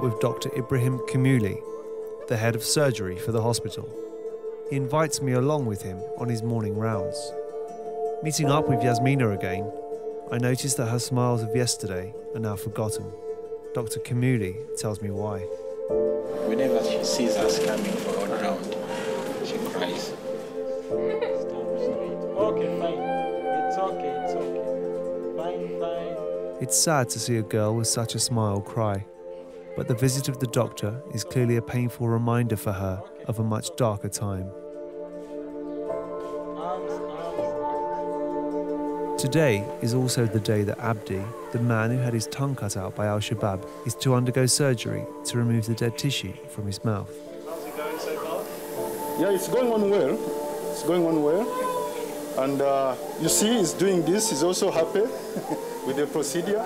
met with Dr. Ibrahim Kamuli, the head of surgery for the hospital. He invites me along with him on his morning rounds. Meeting up with Yasmina again, I notice that her smiles of yesterday are now forgotten. Dr. Kamuli tells me why. Whenever she sees us coming for a round, she cries. Okay, fine. It's okay. Fine. It's sad to see a girl with such a smile cry, but the visit of the doctor is clearly a painful reminder for her of a much darker time. Today is also the day that Abdi, the man who had his tongue cut out by Al-Shabaab, is to undergo surgery to remove the dead tissue from his mouth. How's it going so far? Yeah, it's going on well. And you see, he's doing this. He's also happy with the procedure.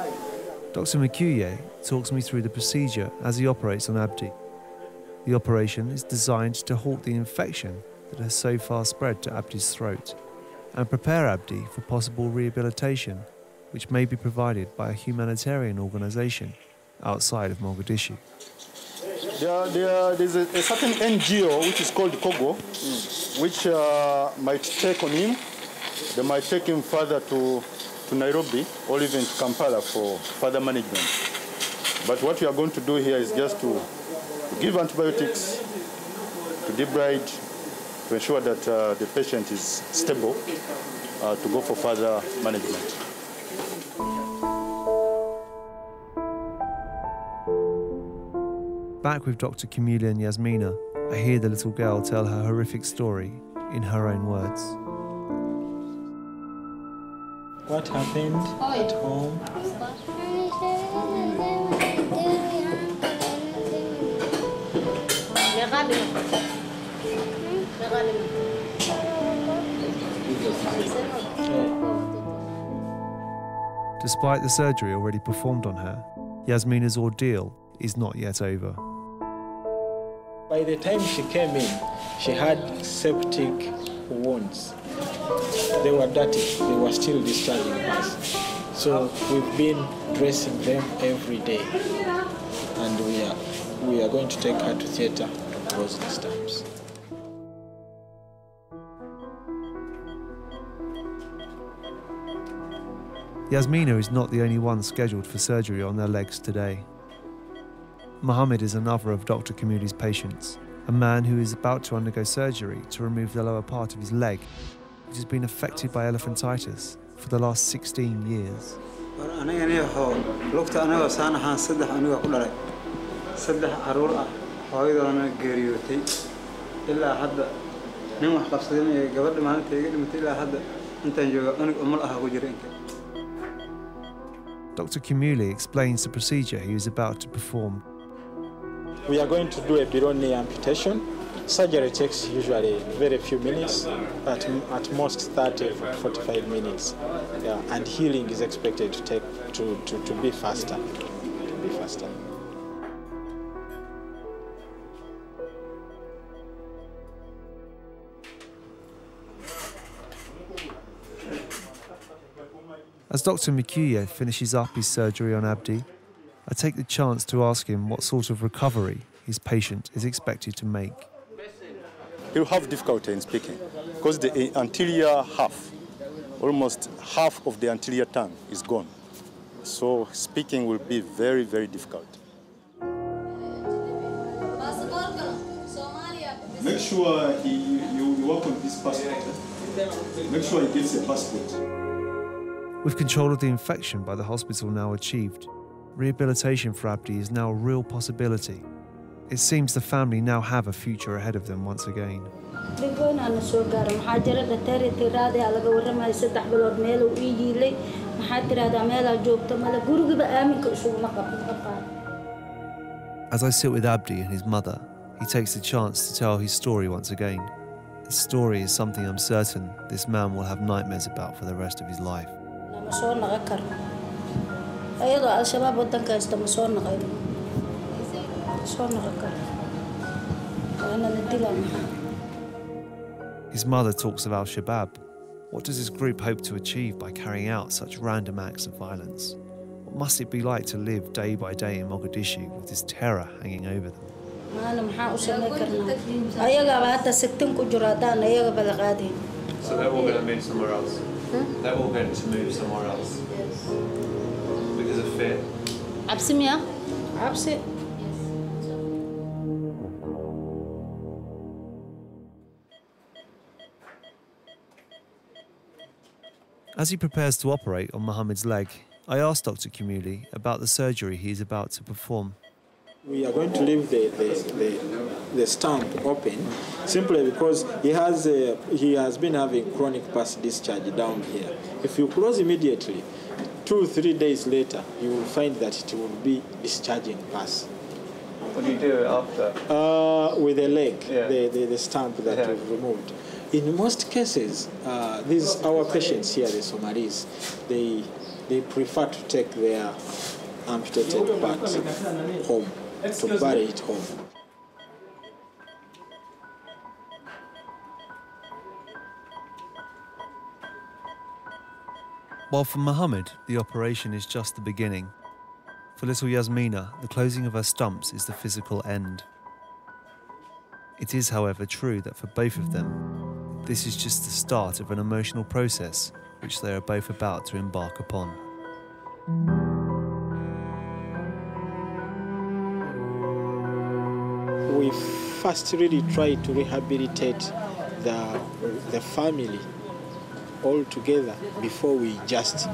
Dr. Mikuye talks me through the procedure as he operates on Abdi. The operation is designed to halt the infection that has so far spread to Abdi's throat and prepare Abdi for possible rehabilitation, which may be provided by a humanitarian organisation outside of Mogadishu. There's a certain NGO which is called Kogo, which might take on him. They might take him further to Nairobi or even to Kampala for further management. But what we are going to do here is just to give antibiotics, to debride, to ensure that the patient is stable, to go for further management. Back with Dr. Kamuli and Yasmina, I hear the little girl tell her horrific story in her own words. What happened at home? Despite the surgery already performed on her, Yasmina's ordeal is not yet over. By the time she came in, she had septic wounds. They were dirty. They were still discharging us. So we've been dressing them every day. And we are going to take her to theatre to close the stamps. Yasmina is not the only one scheduled for surgery on their legs today. Mohammed is another of Dr. Kamuli's patients, a man who is about to undergo surgery to remove the lower part of his leg, which has been affected by elephantitis for the last 16 years. Dr. Kamuli explains the procedure he is about to perform. We are going to do a below knee amputation. Surgery takes usually very few minutes, at most 30 to 45 minutes. Yeah, and healing is expected to be faster. As Dr. Mikuye finishes up his surgery on Abdi, I take the chance to ask him what sort of recovery his patient is expected to make. He'll have difficulty in speaking because the anterior half, almost half of the anterior tongue is gone. So speaking will be very, very difficult. Make sure you work on this passport. Make sure he gets a passport. With control of the infection by the hospital now achieved, rehabilitation for Abdi is now a real possibility. It seems the family now have a future ahead of them once again. As I sit with Abdi and his mother, he takes the chance to tell his story once again. His story is something I'm certain this man will have nightmares about for the rest of his life. His mother talks of Al-Shabaab. What does this group hope to achieve by carrying out such random acts of violence? What What must it be like to live day by day in Mogadishu with this terror hanging over them? So they're all going to move somewhere else? They're all going to move somewhere else? Yes. Because of fear? Absimia? Absi. As he prepares to operate on Mohammed's leg, I asked Dr. Kumuli about the surgery he is about to perform. We are going to leave the stump open simply because he has been having chronic pus discharge down here. If you close immediately, 2 or 3 days later, you will find that it will be discharging pus. What do you do after? With the leg, yeah. the stump that we've removed. In most cases, these our patients here, the Somalis, they prefer to take their amputated part home, to bury it home. While for Mohammed, the operation is just the beginning. For little Yasmina, the closing of her stumps is the physical end. It is, however, true that for both of them, this is just the start of an emotional process which they are both about to embark upon. We first really try to rehabilitate the family all together before we just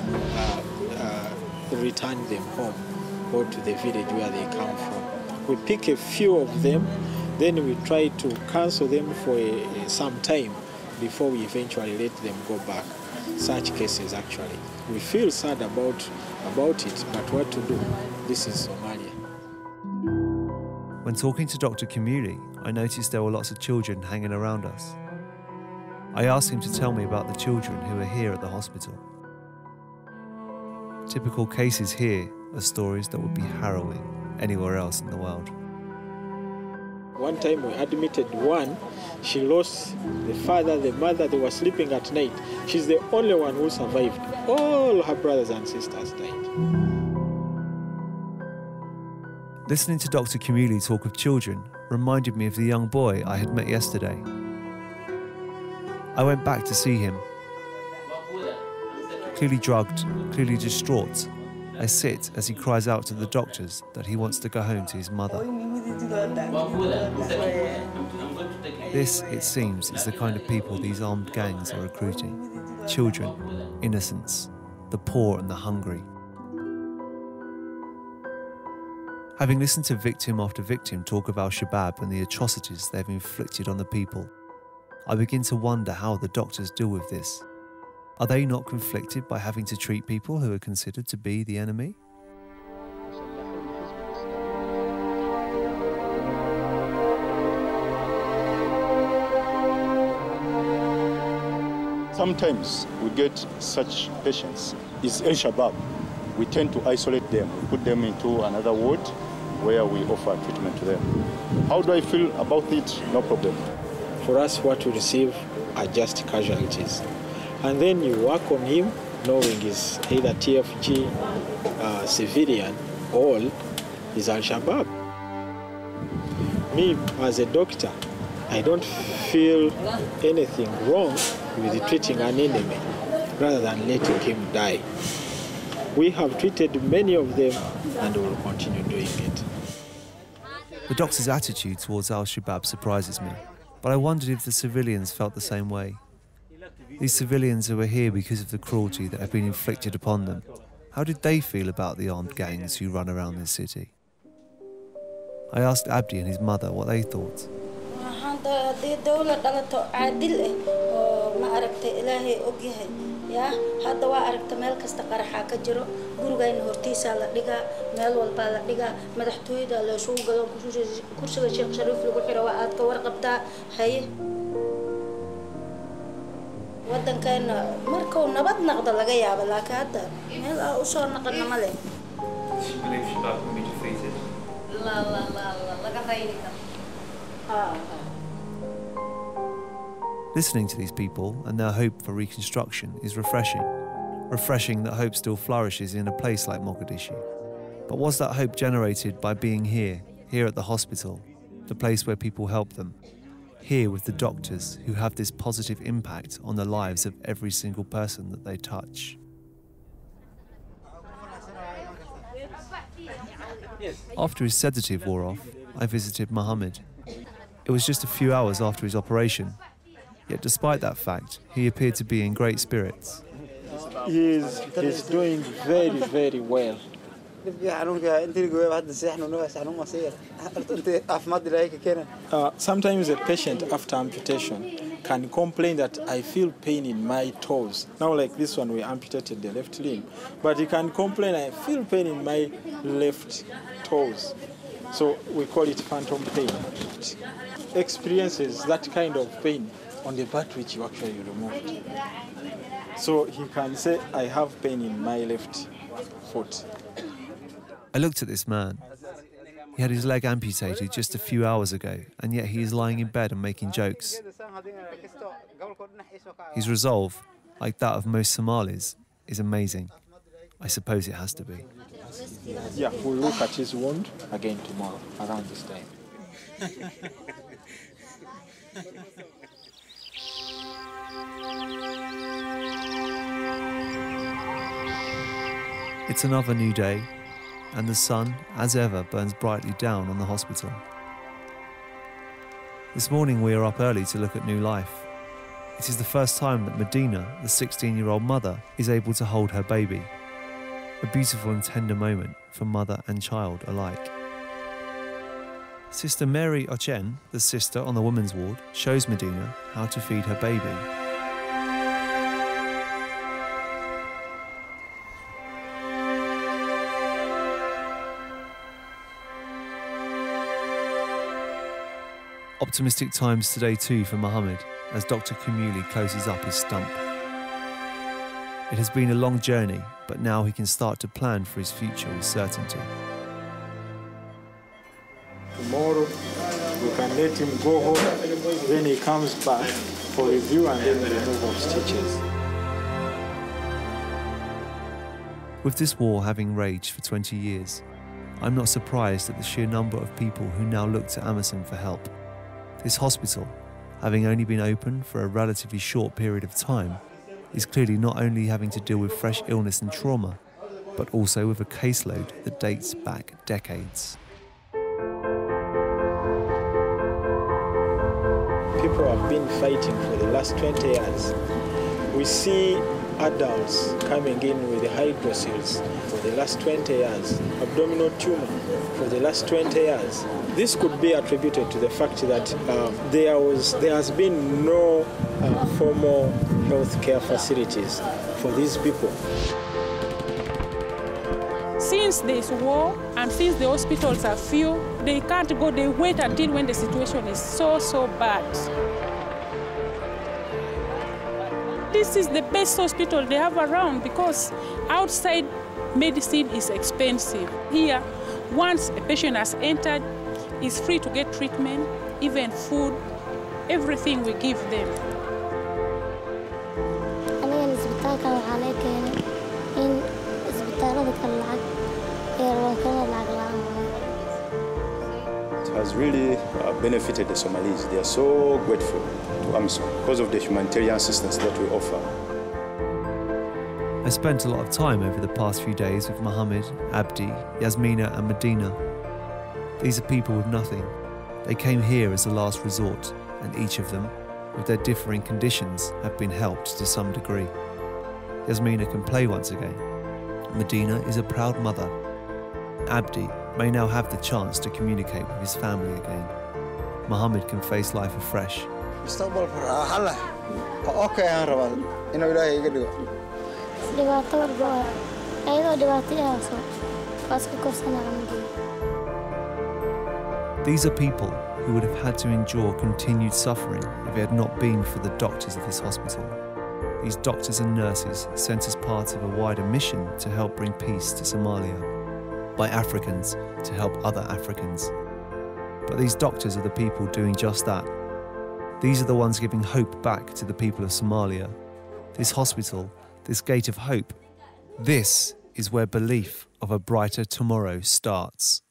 return them home or to the village where they come from. We pick a few of them, then we try to counsel them for some time before we eventually let them go back. Such cases, actually. We feel sad about it, but what to do? This is Somalia. When talking to Dr. Kumuli, I noticed there were lots of children hanging around us. I asked him to tell me about the children who are here at the hospital. Typical cases here are stories that would be harrowing anywhere else in the world. One time we admitted one, she lost the father, the mother, they were sleeping at night. She's the only one who survived. All her brothers and sisters died. Listening to Dr. Kumuli talk of children reminded me of the young boy I had met yesterday. I went back to see him. Clearly drugged, clearly distraught, I sit as he cries out to the doctors that he wants to go home to his mother. This, it seems, is the kind of people these armed gangs are recruiting. Children, innocents, the poor and the hungry. Having listened to victim after victim talk of Al-Shabaab and the atrocities they've inflicted on the people, I begin to wonder how the doctors deal with this. Are they not conflicted by having to treat people who are considered to be the enemy? Sometimes we get such patients. It's Al-Shabaab. We tend to isolate them. We put them into another ward where we offer treatment to them. How do I feel about it? No problem. For us, what we receive are just casualties. And then you work on him knowing he's either TFG, civilian, or is Al-Shabaab. Me, as a doctor, I don't feel anything wrong with treating an enemy rather than letting him die. We have treated many of them and will continue doing it. The doctor's attitude towards Al-Shabaab surprises me, but I wondered if the civilians felt the same way. These civilians who are here because of the cruelty that have been inflicted upon them, how did they feel about the armed gangs who run around this city? I asked Abdi and his mother what they thought. Listening to these people and their hope for reconstruction is refreshing. Refreshing that hope still flourishes in a place like Mogadishu. But was that hope generated by being here at the hospital, the place where people help them, here with the doctors who have this positive impact on the lives of every single person that they touch? After his sedative wore off, I visited Mohammed. It was just a few hours after his operation, yet despite that fact, he appeared to be in great spirits. He's doing very, very well. Sometimes a patient after amputation can complain that I feel pain in my toes. Now like this one, we amputated the left limb, but he can complain, I feel pain in my left toes. So we call it phantom pain. Experiences that kind of pain on the part which you actually removed. So he can say, I have pain in my left foot. I looked at this man. He had his leg amputated just a few hours ago, and yet he is lying in bed and making jokes. His resolve, like that of most Somalis, is amazing. I suppose it has to be. Yeah, we'll look at his wound again tomorrow, around this time. It's another new day, and the sun, as ever, burns brightly down on the hospital. This morning we are up early to look at new life. It is the first time that Medina, the 16-year-old mother, is able to hold her baby. A beautiful and tender moment for mother and child alike. Sister Mary Ochen, the sister on the women's ward, shows Medina how to feed her baby. Optimistic times today too for Mohammed as Dr. Kamuli closes up his stump. It has been a long journey, but now he can start to plan for his future with certainty. Tomorrow we can let him go home, then he comes back for review and then remove of stitches. With this war having raged for 20 years, I'm not surprised at the sheer number of people who now look to AMISOM for help. This hospital, having only been open for a relatively short period of time, is clearly not only having to deal with fresh illness and trauma, but also with a caseload that dates back decades. People have been fighting for the last 20 years. We see adults coming in with hydrocele for the last 20 years, abdominal tumor for the last 20 years. This could be attributed to the fact that there has been no formal healthcare facilities for these people. Since there is war and since the hospitals are few, they can't go, they wait until when the situation is so bad. This is the best hospital they have around because outside medicine is expensive. Here, once a patient has entered, is free to get treatment, even food, everything we give them. It has really benefited the Somalis. They are so grateful to AMISOM because of the humanitarian assistance that we offer. I spent a lot of time over the past few days with Mohammed, Abdi, Yasmina and Medina. These are people with nothing. They came here as a last resort, and each of them, with their differing conditions, have been helped to some degree. Yasmina can play once again. Medina is a proud mother. Abdi may now have the chance to communicate with his family again. Mohammed can face life afresh. These are people who would have had to endure continued suffering if it had not been for the doctors of this hospital. These doctors and nurses sent as part of a wider mission to help bring peace to Somalia, by Africans to help other Africans. But these doctors are the people doing just that. These are the ones giving hope back to the people of Somalia. This hospital, this gate of hope, This is where belief of a brighter tomorrow starts.